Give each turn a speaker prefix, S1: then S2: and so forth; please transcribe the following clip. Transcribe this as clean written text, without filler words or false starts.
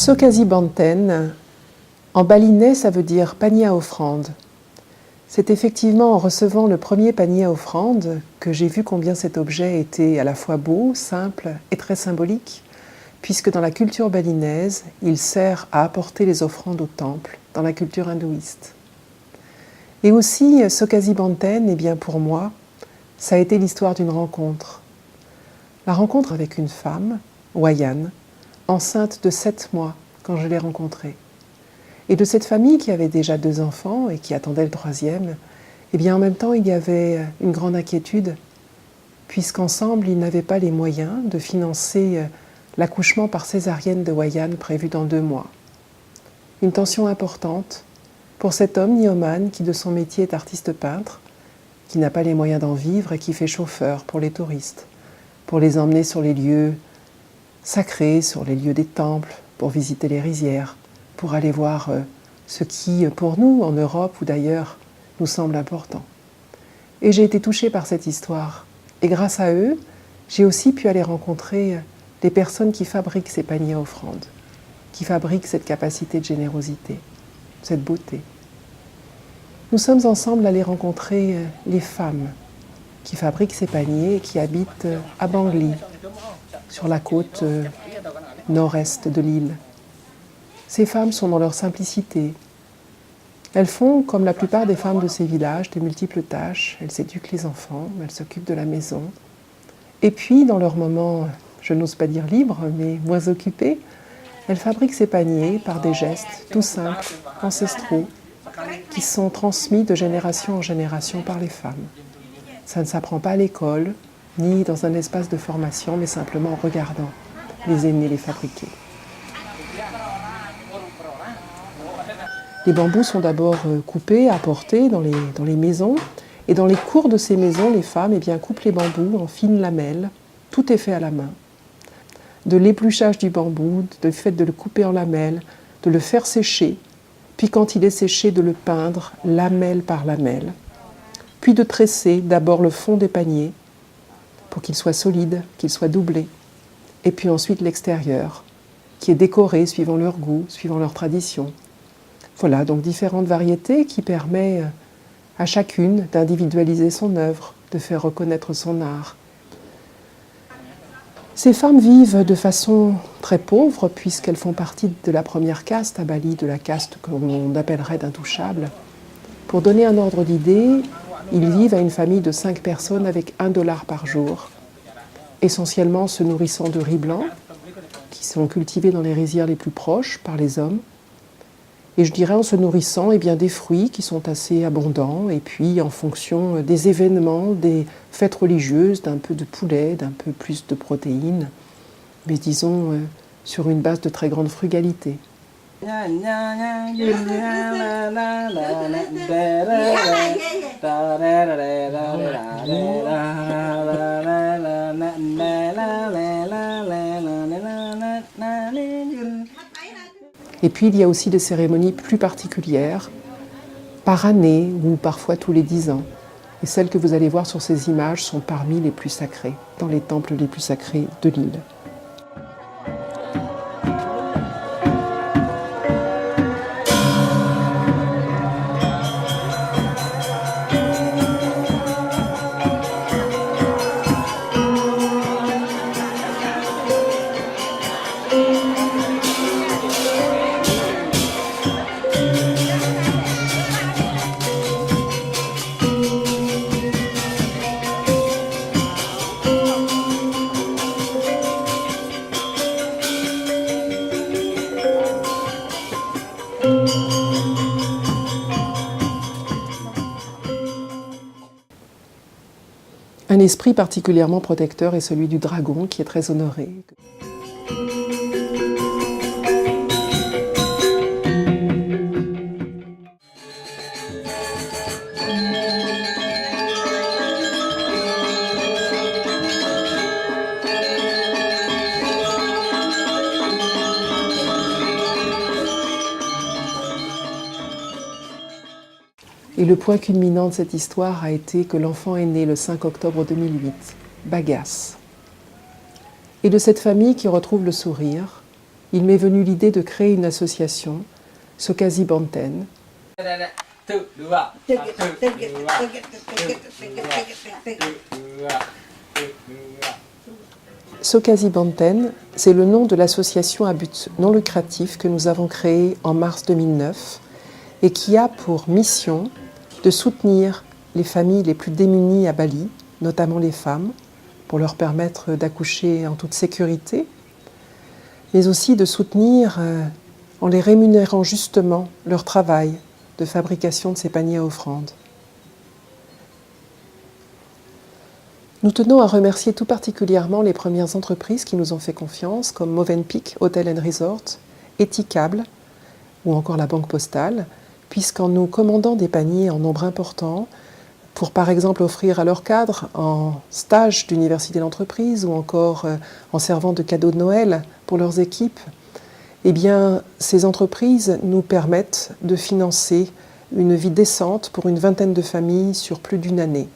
S1: Sokasi Banten, en balinais, ça veut dire panier à offrande. C'est effectivement en recevant le premier panier à offrande que j'ai vu combien cet objet était à la fois beau, simple et très symbolique, puisque dans la culture balinaise, il sert à apporter les offrandes au temple, dans la culture hindouiste. Et aussi, Sokasi Banten, eh bien pour moi, ça a été l'histoire d'une rencontre. La rencontre avec une femme, Wayan, enceinte de 7 mois quand je l'ai rencontrée. Et de cette famille qui avait déjà 2 enfants et qui attendait le 3e, eh bien en même temps il y avait une grande inquiétude, puisqu'ensemble ils n'avaient pas les moyens de financer l'accouchement par césarienne de Wayan prévu dans 2 mois. Une tension importante pour cet homme Nioman qui de son métier est artiste peintre, qui n'a pas les moyens d'en vivre et qui fait chauffeur pour les touristes, pour les emmener sur les lieux sacrés, sur les lieux des temples, pour visiter les rizières, pour aller voir ce qui, pour nous, en Europe ou d'ailleurs, nous semble important. Et j'ai été touchée par cette histoire. Et grâce à eux, j'ai aussi pu aller rencontrer les personnes qui fabriquent ces paniers à offrandes, qui fabriquent cette capacité de générosité, cette beauté. Nous sommes ensemble allés rencontrer les femmes qui fabriquent ces paniers et qui habitent à Bangli, sur la côte nord-est de l'île. Ces femmes sont dans leur simplicité. Elles font, comme la plupart des femmes de ces villages, de multiples tâches. Elles éduquent les enfants, elles s'occupent de la maison. Et puis, dans leurs moments, je n'ose pas dire libres, mais moins occupés, elles fabriquent ces paniers par des gestes tout simples, ancestraux, qui sont transmis de génération en génération par les femmes. Ça ne s'apprend pas à l'école, ni dans un espace de formation, mais simplement en regardant les aînés les fabriquer. Les bambous sont d'abord coupés, apportés dans les maisons. Et dans les cours de ces maisons, les femmes coupent les bambous en fines lamelles. Tout est fait à la main. De l'épluchage du bambou, du fait de le couper en lamelles, de le faire sécher, puis quand il est séché, de le peindre lamelle par lamelle. Puis de tresser d'abord le fond des paniers pour qu'il soit solide, qu'il soit doublé. Et puis ensuite l'extérieur, qui est décoré suivant leur goût, suivant leur tradition. Voilà, donc différentes variétés qui permettent à chacune d'individualiser son œuvre, de faire reconnaître son art. Ces femmes vivent de façon très pauvre puisqu'elles font partie de la première caste à Bali, de la caste qu'on appellerait d'intouchables. Pour donner un ordre d'idée, ils vivent à une famille de 5 personnes avec $1 par jour, essentiellement se nourrissant de riz blanc, qui sont cultivés dans les rizières les plus proches par les hommes, et je dirais en se nourrissant des fruits qui sont assez abondants, et puis en fonction des événements, des fêtes religieuses, d'un peu de poulet, d'un peu plus de protéines, mais disons sur une base de très grande frugalité. Et puis il y a aussi des cérémonies plus particulières, par année ou parfois tous les 10 ans. Et celles que vous allez voir sur ces images sont parmi les plus sacrées, dans les temples les plus sacrés de l'île. Un esprit particulièrement protecteur est celui du dragon, qui est très honoré. Et le point culminant de cette histoire a été que l'enfant est né le 5 octobre 2008, Bagas. Et de cette famille qui retrouve le sourire, il m'est venu l'idée de créer une association, Sokasi Banten. Sokasi Banten, c'est le nom de l'association à but non lucratif que nous avons créée en mars 2009 et qui a pour mission de soutenir les familles les plus démunies à Bali, notamment les femmes, pour leur permettre d'accoucher en toute sécurité, mais aussi de soutenir en les rémunérant justement leur travail de fabrication de ces paniers à offrandes. Nous tenons à remercier tout particulièrement les premières entreprises qui nous ont fait confiance, comme Movenpick Hotel & Resort, Etikable ou encore la Banque Postale, puisqu'en nous commandant des paniers en nombre important, pour par exemple offrir à leurs cadres en stage d'université d'entreprise ou encore en servant de cadeaux de Noël pour leurs équipes, eh bien, ces entreprises nous permettent de financer une vie décente pour une vingtaine de familles sur plus d'une année.